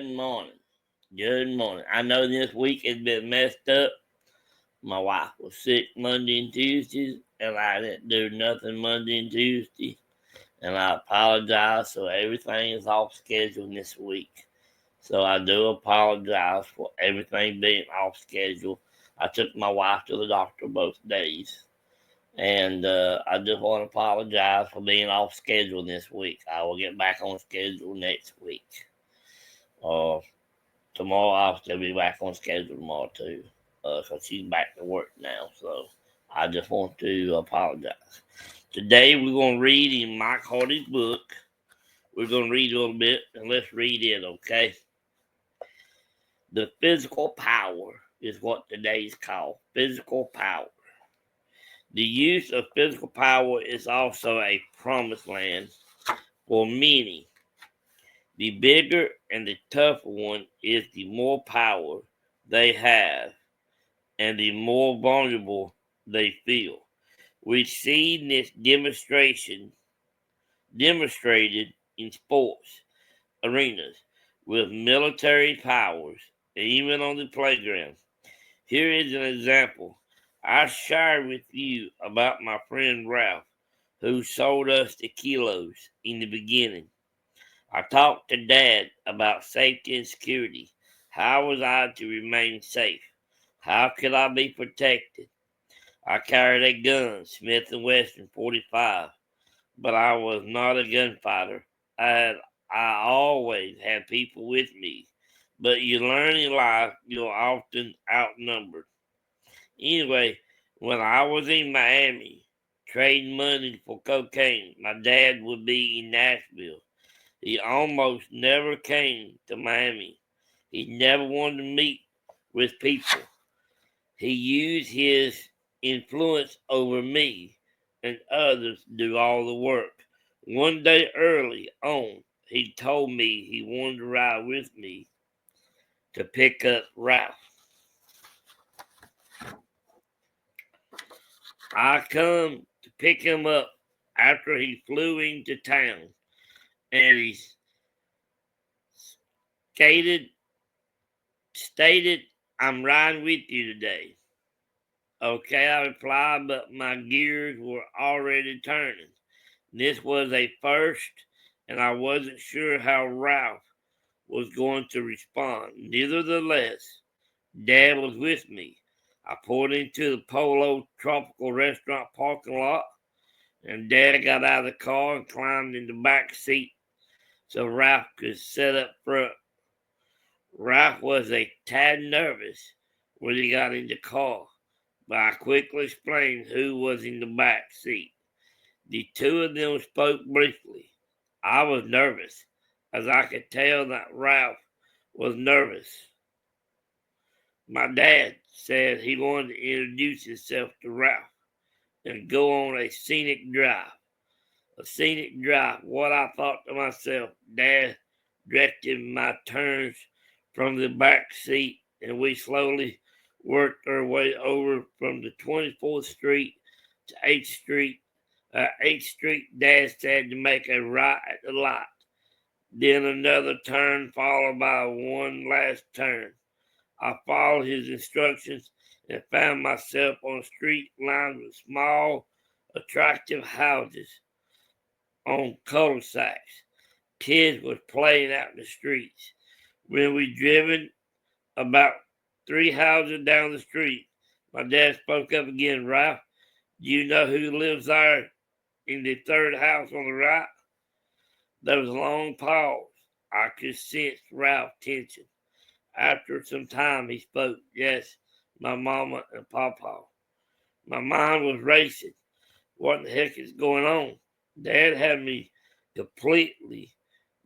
Good morning. Good morning. I know this week has been messed up. My wife was sick Monday and Tuesdays, and I didn't do nothing Monday and Tuesday. And I apologize, so everything is off schedule this week. So I do apologize for everything being off schedule. I took my wife to the doctor both days. And I just want to apologize for being off schedule this week. I will get back on schedule next week. Tomorrow I'll still be back on schedule tomorrow too. Because she's back to work now. So I just want to apologize. Today we're going to read in Mike Hardy's book. We're going to read a little bit, and let's read it, okay? The physical power is what today's called. Physical power. The use of physical power is also a promised land for many. The bigger and the tougher one is, the more power they have and the more vulnerable they feel. We've seen this demonstrated in sports arenas with military powers and even on the playground. Here is an example. I shared with you about my friend Ralph, who sold us the kilos in the beginning. I talked to Dad about safety and security. How was I to remain safe? How could I be protected? I carried a gun, Smith & Wesson 45, but I was not a gunfighter. I always had people with me, but you learn in life you're often outnumbered. Anyway, when I was in Miami trading money for cocaine, my dad would be in Nashville. He almost never came to Miami. He never wanted to meet with people. He used his influence over me and others to do all the work. One day early on, he told me he wanted to ride with me to pick up Ralph. I come to pick him up after he flew into town, and he stated, I'm riding with you today. Okay, I replied, but my gears were already turning. This was a first, and I wasn't sure how Ralph was going to respond. Nevertheless, Dad was with me. I pulled into the Polo Tropical Restaurant parking lot, and Dad got out of the car and climbed in the back seat so Ralph could sit up front. Ralph was a tad nervous when he got in the car, but I quickly explained who was in the back seat. The two of them spoke briefly. I was nervous, as I could tell that Ralph was nervous. My dad said he wanted to introduce himself to Ralph and go on a scenic drive. A scenic drive, what I thought to myself. Dad directed my turns from the back seat, and we slowly worked our way over from the 24th Street to 8th Street. 8th Street, Dad said to make a right at the light, then another turn followed by one last turn. I followed his instructions and found myself on a street lined with small, attractive houses on cul-de-sacs. Kids was playing out in the streets. When we driven about 3 houses down the street, my dad spoke up again. Ralph, do you know who lives there in the third house on the right? There was a long pause. I could sense Ralph's tension. After some time, he spoke. Yes, my mama and papa. My mind was racing. What in the heck is going on? Dad had me completely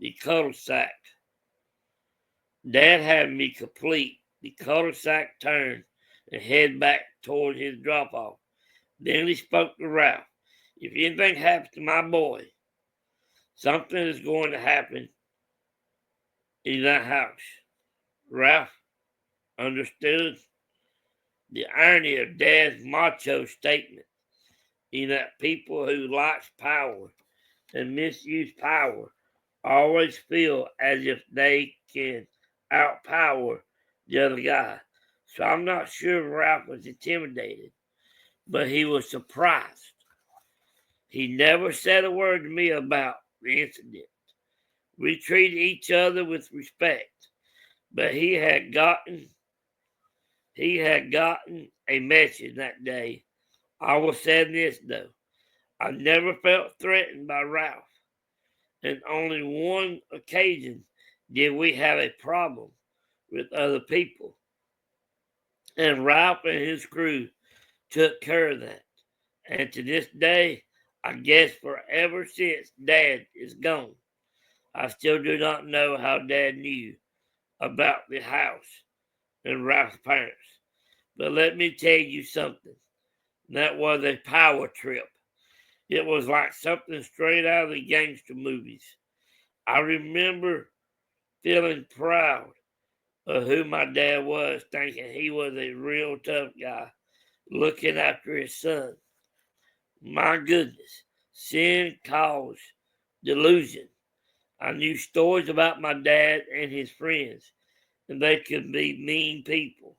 the cul-de-sac. Dad had me complete the cul-de-sac turn and head back toward his drop-off. Then he spoke to Ralph. If anything happens to my boy, something is going to happen in that house. Ralph understood the irony of Dad's macho statement in that people who like power and misuse power always feel as if they can outpower the other guy. So I'm not sure Ralph was intimidated, but he was surprised. He never said a word to me about the incident. We treated each other with respect, but he had gotten a message that day. I will say this though. I never felt threatened by Ralph. And only one occasion did we have a problem with other people. And Ralph and his crew took care of that. And to this day, I guess forever since Dad is gone, I still do not know how Dad knew about the house and Ralph's parents. But let me tell you something. That was a power trip. It was like something straight out of the gangster movies. I remember feeling proud of who my dad was, thinking he was a real tough guy looking after his son. My goodness, sin caused delusion. I knew stories about my dad and his friends, and they could be mean people,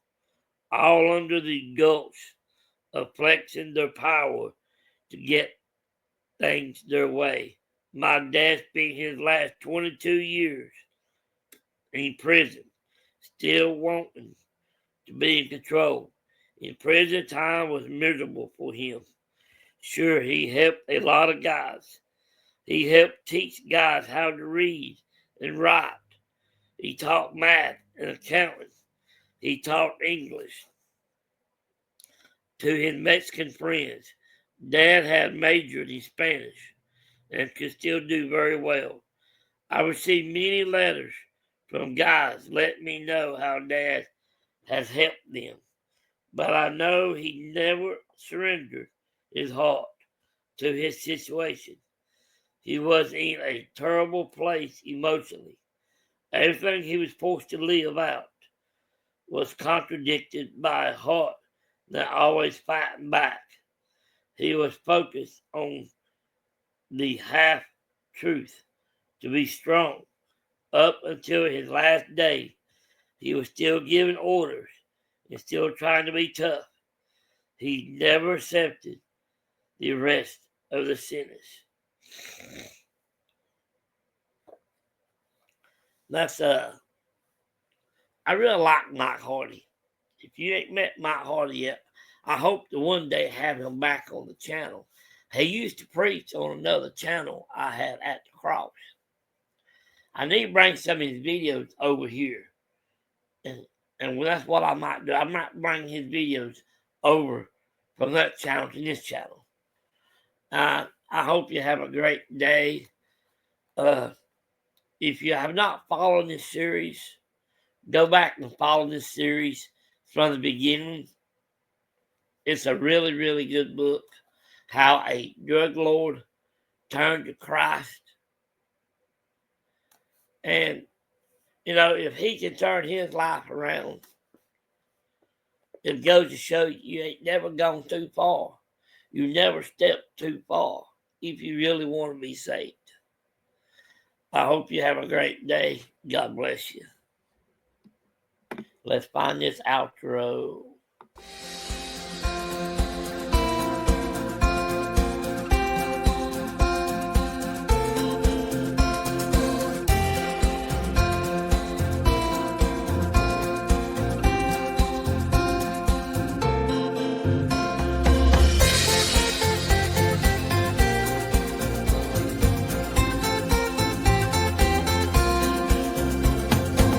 all under the gulch of flexing their power to get things their way. My dad spent his last 22 years in prison, still wanting to be in control. In prison, time was miserable for him. Sure, he helped a lot of guys. He helped teach guys how to read and write. He taught math and accounting. He taught English to his Mexican friends. Dad had majored in Spanish and could still do very well. I received many letters from guys letting me know how Dad has helped them. But I know he never surrendered his heart to his situation. He was in a terrible place emotionally. Everything he was forced to live out was contradicted by a heart that always fighting back. He was focused on the half truth to be strong. Up until his last day, he was still giving orders and still trying to be tough. He never accepted the rest of the sentence. That's I really like Mike Hardy. If you ain't met Mike Hardy yet, I hope to one day have him back on the channel. He used to preach on another channel I had at the cross. I need to bring some of his videos over here. And that's what I might do. I might bring his videos over from that channel to this channel. I hope you have a great day. If you have not followed this series, go back and follow this series from the beginning. It's a really, really good book. How a drug lord turned to Christ. And, if he can turn his life around, it goes to show you ain't never gone too far. You never stepped too far if you really want to be saved. I hope you have a great day. God bless you. Let's find this outro.